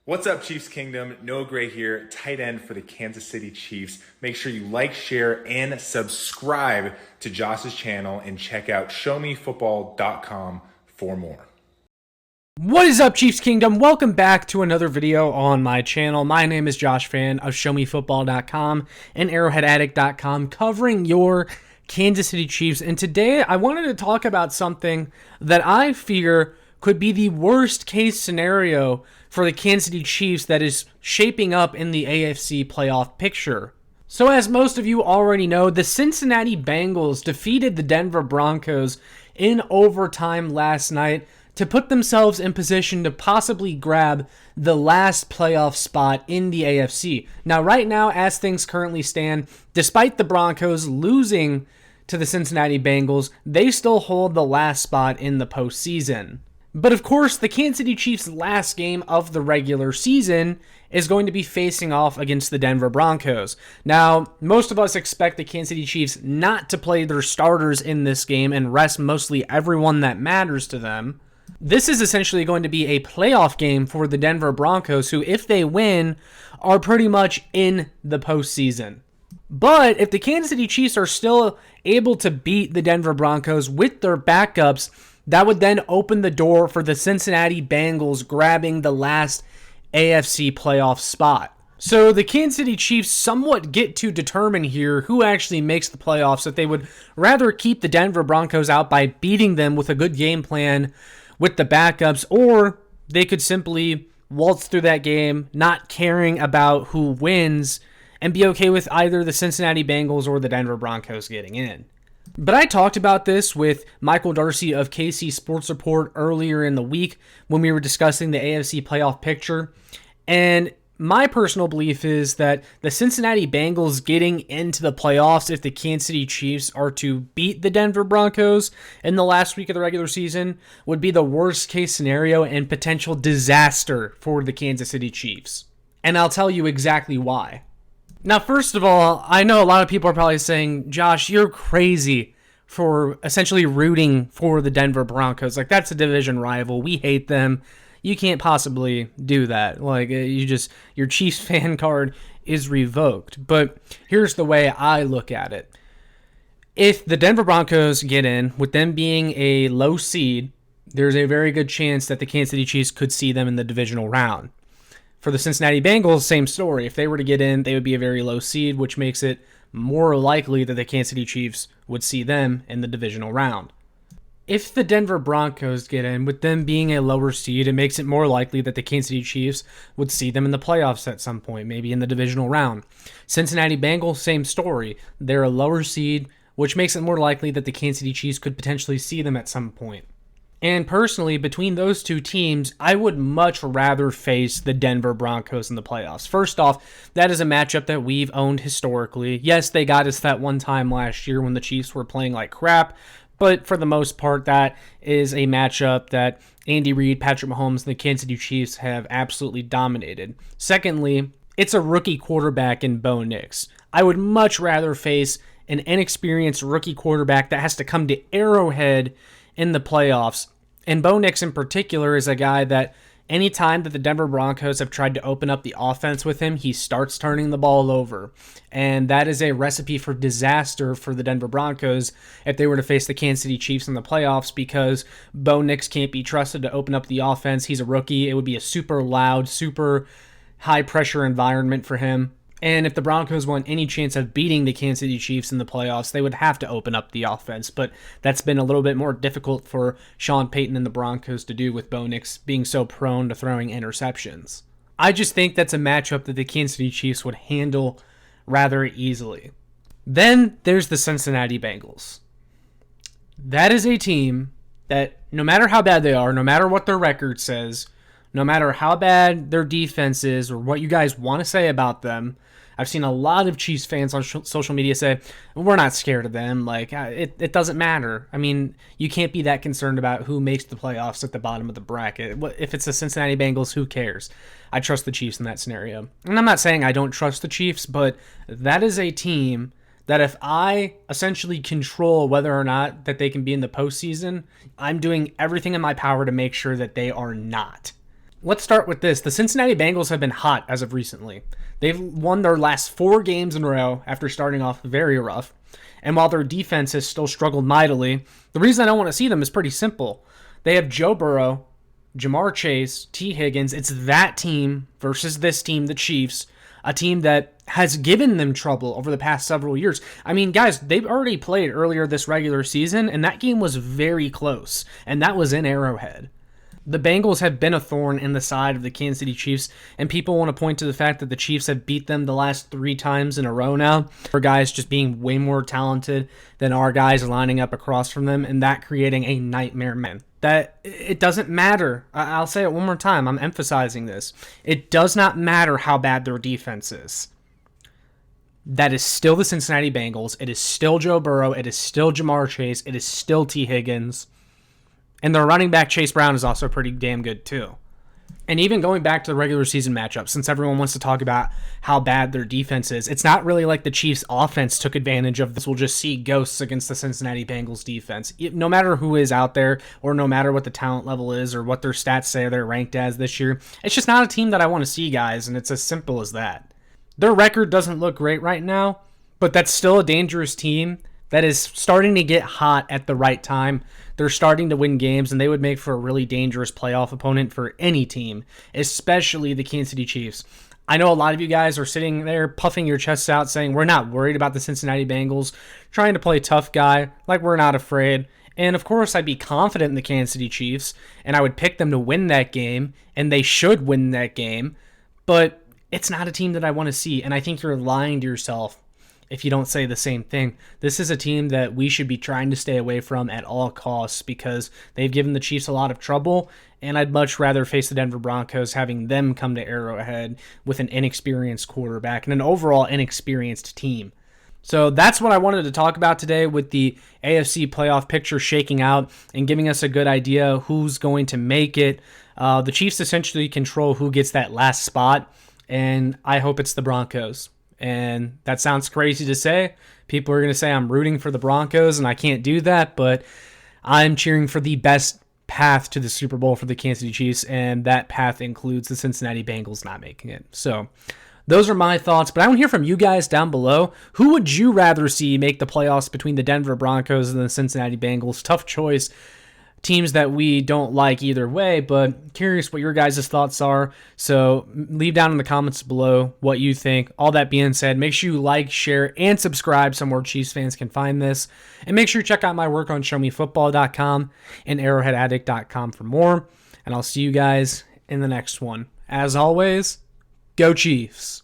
What's up, Chiefs Kingdom? Noah Gray here, tight end for the Kansas City Chiefs. Make sure you like, share, and subscribe to Josh's channel and check out showmefootball.com for more. What is up, Chiefs Kingdom? Welcome back to another video on my channel. My name is Josh Fan of showmefootball.com and arrowheadaddict.com, covering your Kansas City Chiefs. And today I wanted to talk about something that I fear could be the worst case scenario for the Kansas City Chiefs that is shaping up in the AFC playoff picture. So as most of you already know, the Cincinnati Bengals defeated the Denver Broncos in overtime last night to put themselves in position to possibly grab the last playoff spot in the AFC. Now, right now, as things currently stand, despite the Broncos losing to the Cincinnati Bengals, they still hold the last spot in the postseason. But of course, the Kansas City Chiefs' last game of the regular season is going to be facing off against the Denver Broncos. Now, most of us expect the Kansas City Chiefs not to play their starters in this game and rest mostly everyone that matters to them. This is essentially going to be a playoff game for the Denver Broncos, who, if they win, are pretty much in the postseason. But if the Kansas City Chiefs are still able to beat the Denver Broncos with their backups, that would then open the door for the Cincinnati Bengals grabbing the last AFC playoff spot. So the Kansas City Chiefs somewhat get to determine here who actually makes the playoffs, if they would rather keep the Denver Broncos out by beating them with a good game plan with the backups, or they could simply waltz through that game not caring about who wins and be okay with either the Cincinnati Bengals or the Denver Broncos getting in. But I talked about this with Michael Darcy of KC Sports Report earlier in the week when we were discussing the AFC playoff picture. And my personal belief is that the Cincinnati Bengals getting into the playoffs, if the Kansas City Chiefs are to beat the Denver Broncos in the last week of the regular season, would be the worst case scenario and potential disaster for the Kansas City Chiefs. And I'll tell you exactly why. Now, first of all, I know a lot of people are probably saying, Josh, you're crazy for essentially rooting for the Denver Broncos. Like, that's a division rival. We hate them. You can't possibly do that. Like, your Chiefs fan card is revoked. But here's the way I look at it. If the Denver Broncos get in, with them being a low seed, there's a very good chance that the Kansas City Chiefs could see them in the divisional round. For the Cincinnati Bengals, same story. If they were to get in, they would be a very low seed, which makes it more likely that the Kansas City Chiefs would see them in the divisional round. If the Denver Broncos get in, with them being a lower seed, it makes it more likely that the Kansas City Chiefs would see them in the playoffs at some point, maybe in the divisional round. Cincinnati Bengals, same story. They're a lower seed, which makes it more likely that the Kansas City Chiefs could potentially see them at some point. And personally, between those two teams, I would much rather face the Denver Broncos in the playoffs. First off, that is a matchup that we've owned historically. Yes, they got us that one time last year when the Chiefs were playing like crap, but for the most part, that is a matchup that Andy Reid, Patrick Mahomes, and the Kansas City Chiefs have absolutely dominated. Secondly, it's a rookie quarterback in Bo Nix. I would much rather face an inexperienced rookie quarterback that has to come to Arrowhead in the playoffs. And Bo Nix in particular is a guy that anytime that the Denver Broncos have tried to open up the offense with him, he starts turning the ball over. And that is a recipe for disaster for the Denver Broncos if they were to face the Kansas City Chiefs in the playoffs, because Bo Nix can't be trusted to open up the offense. He's a rookie. It would be a super loud, super high-pressure environment for him. And if the Broncos want any chance of beating the Kansas City Chiefs in the playoffs, they would have to open up the offense. But that's been a little bit more difficult for Sean Payton and the Broncos to do, with Bo Nix being so prone to throwing interceptions. I just think that's a matchup that the Kansas City Chiefs would handle rather easily. Then there's the Cincinnati Bengals. That is a team that, no matter how bad they are, no matter what their record says, no matter how bad their defense is or what you guys want to say about them, I've seen a lot of Chiefs fans on social media say, we're not scared of them. Like, it doesn't matter. I mean, you can't be that concerned about who makes the playoffs at the bottom of the bracket. If it's the Cincinnati Bengals, who cares? I trust the Chiefs in that scenario. And I'm not saying I don't trust the Chiefs, but that is a team that if I essentially control whether or not that they can be in the postseason, I'm doing everything in my power to make sure that they are not. Let's start with this. The Cincinnati Bengals have been hot as of recently. They've won their last 4 games in a row after starting off very rough. And while their defense has still struggled mightily, the reason I don't want to see them is pretty simple. They have Joe Burrow, Jamar Chase, T. Higgins. It's that team versus this team, the Chiefs, a team that has given them trouble over the past several years. I mean, guys, they've already played earlier this regular season, and that game was very close, and that was in Arrowhead. The Bengals have been a thorn in the side of the Kansas City Chiefs, and people want to point to the fact that the Chiefs have beat them the last 3 times in a row now, for guys just being way more talented than our guys lining up across from them, and that creating a nightmare man. That it doesn't matter. I'll say it one more time. I'm emphasizing this. It does not matter how bad their defense is. That is still the Cincinnati Bengals. It is still Joe Burrow. It is still Jamar Chase. It is still T. Higgins. And their running back, Chase Brown, is also pretty damn good, too. And even going back to the regular season matchup, since everyone wants to talk about how bad their defense is, it's not really like the Chiefs' offense took advantage of this. We'll just see ghosts against the Cincinnati Bengals defense. No matter who is out there, or no matter what the talent level is, or what their stats say they're ranked as this year, it's just not a team that I want to see, guys, and it's as simple as that. Their record doesn't look great right now, but that's still a dangerous team that is starting to get hot at the right time. They're starting to win games, and they would make for a really dangerous playoff opponent for any team, especially the Kansas City Chiefs. I know a lot of you guys are sitting there puffing your chests out saying we're not worried about the Cincinnati Bengals, trying to play tough guy, like we're not afraid. And of course, I'd be confident in the Kansas City Chiefs, and I would pick them to win that game, and they should win that game. But it's not a team that I want to see, and I think you're lying to yourself if you don't say the same thing. This is a team that we should be trying to stay away from at all costs because they've given the Chiefs a lot of trouble, and I'd much rather face the Denver Broncos having them come to Arrowhead with an inexperienced quarterback and an overall inexperienced team. So that's what I wanted to talk about today with the AFC playoff picture shaking out and giving us a good idea who's going to make it. The Chiefs essentially control who gets that last spot, and I hope it's the Broncos. And that sounds crazy to say. People are going to say I'm rooting for the Broncos, and I can't do that, but I'm cheering for the best path to the Super Bowl for the Kansas City Chiefs, and that path includes the Cincinnati Bengals not making it. So those are my thoughts, but I want to hear from you guys down below. Who would you rather see make the playoffs between the Denver Broncos and the Cincinnati Bengals? Tough choice. Teams that we don't like either way, but curious what your guys' thoughts are. So leave down in the comments below what you think. All that being said, make sure you like, share, and subscribe so more Chiefs fans can find this. And make sure you check out my work on showmefootball.com and arrowheadaddict.com for more. And I'll see you guys in the next one. As always, go Chiefs.